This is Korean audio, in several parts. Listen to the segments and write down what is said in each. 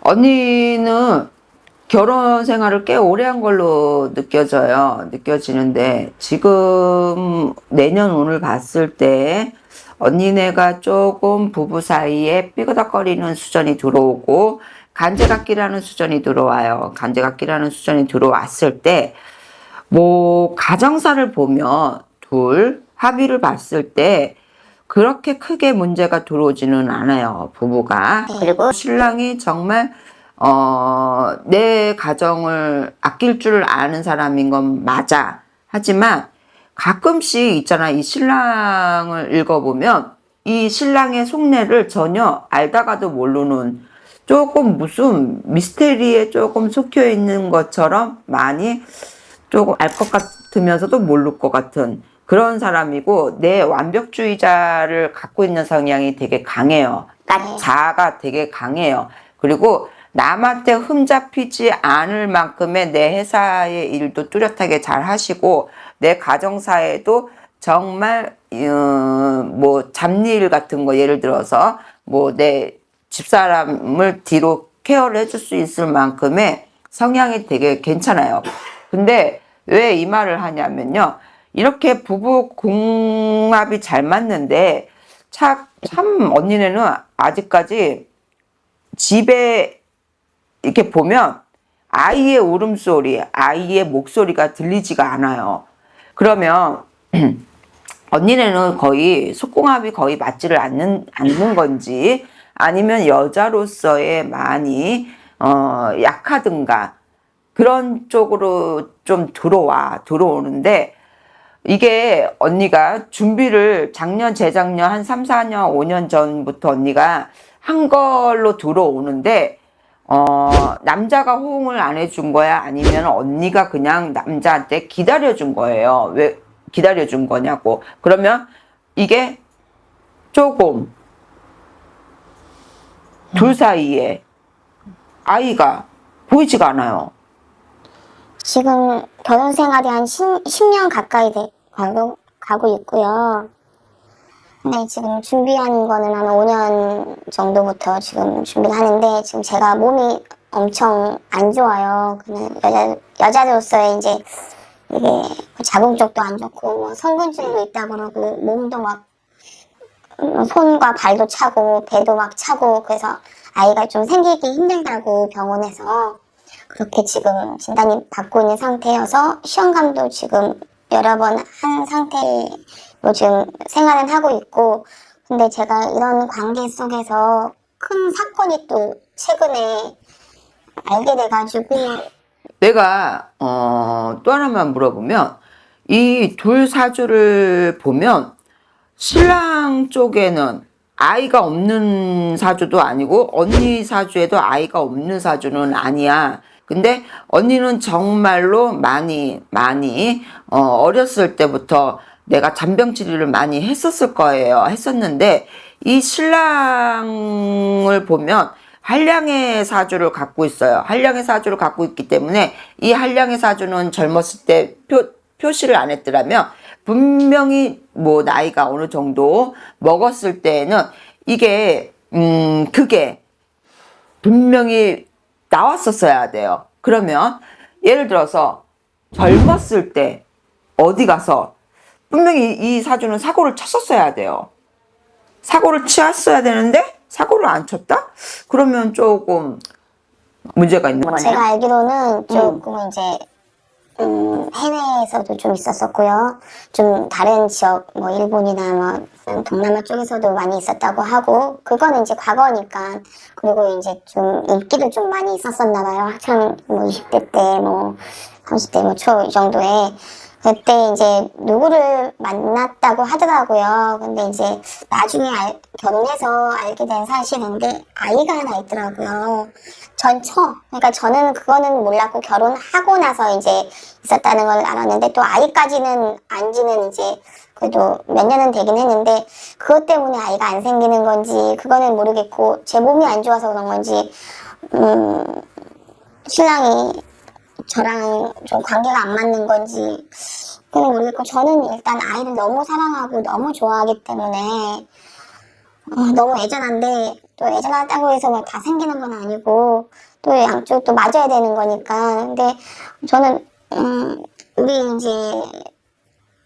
언니는 결혼 생활을 꽤 오래 한 걸로 느껴지는데, 지금 내년 운을 봤을 때, 언니네가 조금 부부 사이에 삐그덕거리는 수전이 들어오고, 간제각기라는 수전이 들어와요. 간제각기라는 수전이 들어왔을 때, 뭐, 가정사를 보면, 둘, 합의를 봤을 때, 그렇게 크게 문제가 들어오지는 않아요, 부부가. 그리고 신랑이 정말 내 가정을 아낄 줄 아는 사람인 건 맞아. 하지만 가끔씩 있잖아, 이 신랑을 읽어보면 이 신랑의 속내를 전혀 알다가도 모르는, 조금 무슨 미스테리에 조금 속혀 있는 것처럼 많이 조금 알 것 같으면서도 모를 것 같은 그런 사람이고, 내 완벽주의자를 갖고 있는 성향이 되게 강해요. 자아가 되게 강해요. 그리고 남한테 흠잡히지 않을 만큼의 내 회사의 일도 뚜렷하게 잘 하시고, 내 가정사에도 정말 뭐 잡일 같은 거, 예를 들어서 뭐 내 집사람을 뒤로 케어를 해줄 수 있을 만큼의 성향이 되게 괜찮아요. 근데 왜 이 말을 하냐면요, 이렇게 부부 궁합이 잘 맞는데 참 언니네는 아직까지 집에 이렇게 보면 아이의 울음소리, 아이의 목소리가 들리지가 않아요. 그러면 언니네는 거의 속궁합이 거의 맞지를 않는 건지, 아니면 여자로서의 많이 약하든가 그런 쪽으로 좀 들어오는데, 이게 언니가 준비를 작년, 재작년 한 3, 4년, 5년 전부터 언니가 한 걸로 들어오는데, 남자가 호응을 안 해준 거야? 아니면 언니가 그냥 남자한테 기다려준 거예요? 왜 기다려준 거냐고. 그러면 이게 조금 둘 사이에 아이가 보이지가 않아요. 지금 결혼 생활이 한 10년 가까이 가고 있고요. 네, 지금 준비하는 거는 한 5년 정도부터 지금 준비를 하는데, 지금 제가 몸이 엄청 안 좋아요. 그냥 여자로서의 이제 이게 자궁쪽도 안 좋고, 뭐 성근증도 있다 그러고, 몸도 막 손과 발도 차고, 배도 막 차고, 그래서 아이가 좀 생기기 힘들다고 병원에서 그렇게 지금 진단이 받고 있는 상태여서, 시험감도 지금 여러 번 한 상태로 지금 생활은 하고 있고, 근데 제가 이런 관계 속에서 큰 사건이 또 최근에 알게 돼가지고. 내가 또 하나만 물어보면, 이 둘 사주를 보면 신랑 쪽에는 아이가 없는 사주도 아니고, 언니 사주에도 아이가 없는 사주는 아니야. 근데 언니는 정말로 많이 어렸을 때부터 내가 잔병 치료를 많이 했었는데, 이 신랑을 보면 한량의 사주를 갖고 있어요. 한량의 사주를 갖고 있기 때문에, 이 한량의 사주는 젊었을 때 표시를 안 했더라면 분명히 뭐 나이가 어느 정도 먹었을 때에는 이게 그게 분명히 나왔었어야 돼요. 그러면 예를 들어서 젊었을 때 어디 가서 분명히 이 사주는 사고를 쳤었어야 돼요. 사고를 치었어야 되는데 사고를 안 쳤다? 그러면 조금 문제가 있는 거 아니야? 제가 알기로는 조금 이제 해외에서도 좀 있었었고요. 좀 다른 지역, 뭐 일본이나 뭐 동남아 쪽에서도 많이 있었다고 하고, 그거는 이제 과거니까. 그리고 이제 좀 인기도 좀 많이 있었었나 봐요. 학창 뭐 20대 때, 뭐 30대 뭐 초 이 정도에. 그때 이제 누구를 만났다고 하더라고요. 근데 이제 나중에 결혼해서 알게 된 사실인데, 아이가 하나 있더라고요. 그러니까 저는 그거는 몰랐고, 결혼하고 나서 이제 있었다는 걸 알았는데, 또 아이까지는 안지는 이제 그래도 몇 년은 되긴 했는데, 그것 때문에 아이가 안 생기는 건지 그거는 모르겠고, 제 몸이 안 좋아서 그런 건지 신랑이 저랑 좀 관계가 안 맞는 건지 그건 모르겠고, 저는 일단 아이를 너무 사랑하고 너무 좋아하기 때문에 너무 애잔한데 또 애잔하다고 해서 막 다 생기는 건 아니고 또 양쪽 또 맞아야 되는 거니까. 근데 저는 우리 이제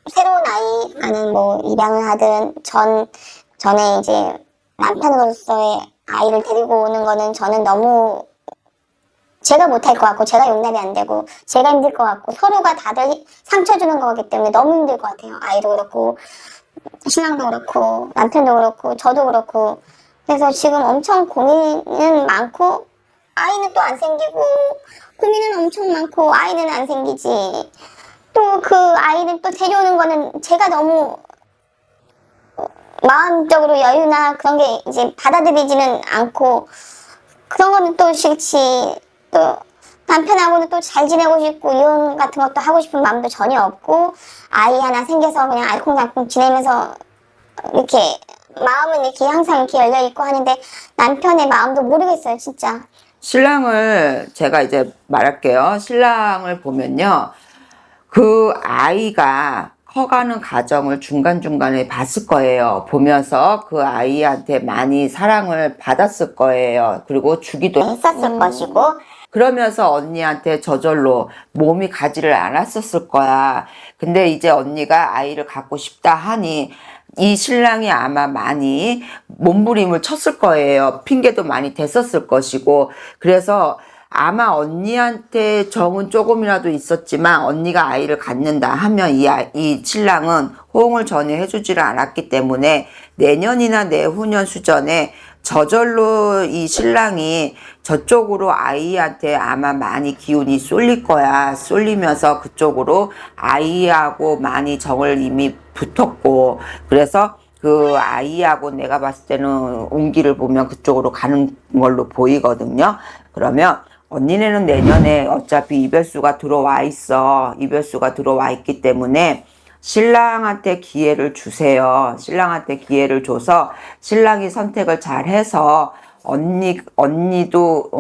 새로운 아이가는 뭐 입양을 하든 전에 이제 남편으로서의 아이를 데리고 오는 거는 저는 너무 제가 못할 것 같고 제가 용납이 안 되고 제가 힘들 것 같고 서로가 다들 상처 주는 거기 때문에 너무 힘들 것 같아요. 아이도 그렇고 신랑도 그렇고 남편도 그렇고 저도 그렇고. 그래서 지금 엄청 고민은 많고 아이는 또 안 생기고 고민은 엄청 많고 아이는 안 생기지. 또 그 아이를 또 데려오는 거는 제가 너무 마음적으로 여유나 그런 게 이제 받아들이지는 않고 그런 거는 또 싫지. 또 남편하고는 또 잘 지내고 싶고 이혼 같은 것도 하고 싶은 마음도 전혀 없고 아이 하나 생겨서 그냥 알콩달콩 지내면서 이렇게 마음은 이렇게 항상 이렇게 열려있고 하는데 남편의 마음도 모르겠어요 진짜. 신랑을 제가 이제 말할게요. 신랑을 보면요. 그 아이가 커가는 과정을 중간중간에 봤을 거예요. 보면서 그 아이한테 많이 사랑을 받았을 거예요. 그리고 주기도 했었을 것이고, 그러면서 언니한테 저절로 몸이 가지를 않았었을 거야. 근데 이제 언니가 아이를 갖고 싶다 하니 이 신랑이 아마 많이 몸부림을 쳤을 거예요. 핑계도 많이 댔었을 것이고. 그래서 아마 언니한테 정은 조금이라도 있었지만 언니가 아이를 갖는다 하면 이 신랑은 호응을 전혀 해주지를 않았기 때문에 내년이나 내후년 수전에 저절로 이 신랑이 저쪽으로 아이한테 아마 많이 기운이 쏠릴 거야. 쏠리면서 그쪽으로 아이하고 많이 정을 이미 붙었고, 그래서 그 아이하고 내가 봤을 때는 운기를 보면 그쪽으로 가는 걸로 보이거든요. 그러면 언니네는 내년에 어차피 이별수가 들어와 있어. 이별수가 들어와 있기 때문에 신랑한테 기회를 주세요. 신랑한테 기회를 줘서 신랑이 선택을 잘 해서 언니도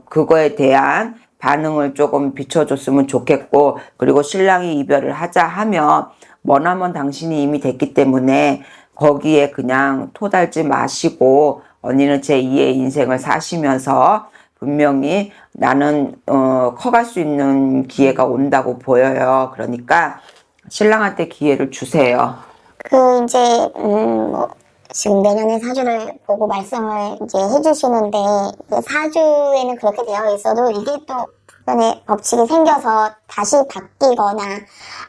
그거에 대한 반응을 조금 비춰줬으면 좋겠고, 그리고 신랑이 이별을 하자 하면 머나먼 당신이 이미 됐기 때문에 거기에 그냥 토달지 마시고 언니는 제2의 인생을 사시면서 분명히 나는 커갈 수 있는 기회가 온다고 보여요. 그러니까 신랑한테 기회를 주세요. 그 이제 뭐 지금 내년에 사주를 보고 말씀을 이제 해주시는데 그 사주에는 그렇게 되어 있어도 이게 또 주변에 법칙이 생겨서 다시 바뀌거나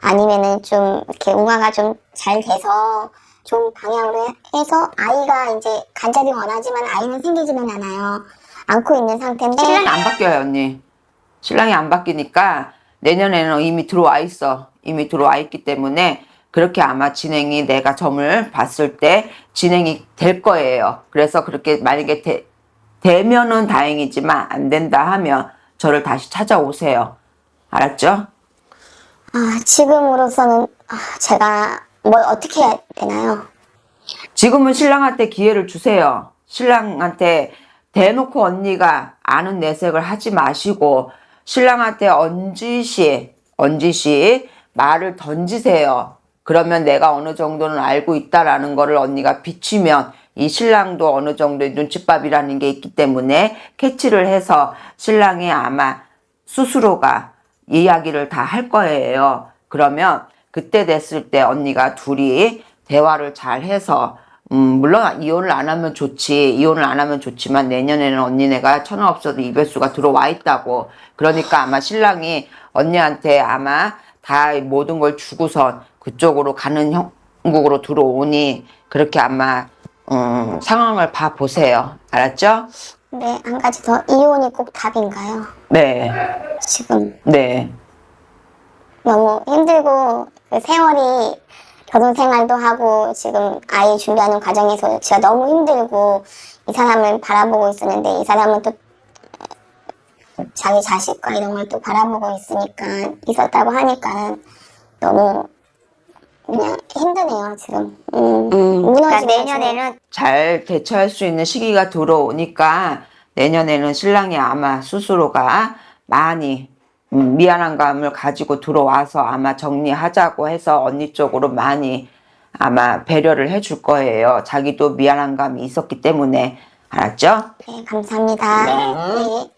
아니면은 좀 이렇게 운화가 좀 잘 돼서 좋은 방향으로 해서 아이가 이제 간절히 원하지만 아이는 생기지는 않고 있는 상태인데 신랑이 안 바뀌어요, 언니. 신랑이 안 바뀌니까 내년에는 이미 들어와 있어. 이미 들어와 있기 때문에 그렇게 아마 진행이 내가 점을 봤을 때 진행이 될 거예요. 그래서 그렇게 만약에 되면은 다행이지만 안 된다 하면 저를 다시 찾아오세요. 알았죠? 지금으로서는 제가 뭘 어떻게 해야 되나요? 지금은 신랑한테 기회를 주세요. 신랑한테 대놓고 언니가 아는 내색을 하지 마시고 신랑한테 언지시 말을 던지세요. 그러면 내가 어느 정도는 알고 있다라는 거를 언니가 비추면 이 신랑도 어느 정도의 눈칫밥이라는 게 있기 때문에 캐치를 해서 신랑이 아마 스스로가 이야기를 다 할 거예요. 그러면 그때 됐을 때 언니가 둘이 대화를 잘 해서 물론 이혼을 안 하면 좋지. 이혼을 안 하면 좋지만 내년에는 언니네가 천하 없어도 이별수가 들어와 있다고. 그러니까 아마 신랑이 언니한테 아마 다 모든 걸 주고선 그쪽으로 가는 형국으로 들어오니 그렇게 아마 상황을 봐보세요. 알았죠? 네, 한 가지 더. 이혼이 꼭 답인가요? 네. 지금 네. 너무 힘들고 그 세월이 결혼 생활도 하고 지금 아이 준비하는 과정에서 제가 너무 힘들고 이 사람을 바라보고 있었는데 이 사람은 또 자기 자식과 이런 걸 또 바라보고 있었다고 하니까 너무 그냥 힘드네요 지금. 무너지면서. 그러니까 내년에는 잘 대처할 수 있는 시기가 들어오니까 내년에는 신랑이 아마 스스로가 많이 미안한 감을 가지고 들어와서 아마 정리하자고 해서 언니 쪽으로 많이 아마 배려를 해줄 거예요. 자기도 미안한 감이 있었기 때문에. 알았죠? 네, 감사합니다. 네.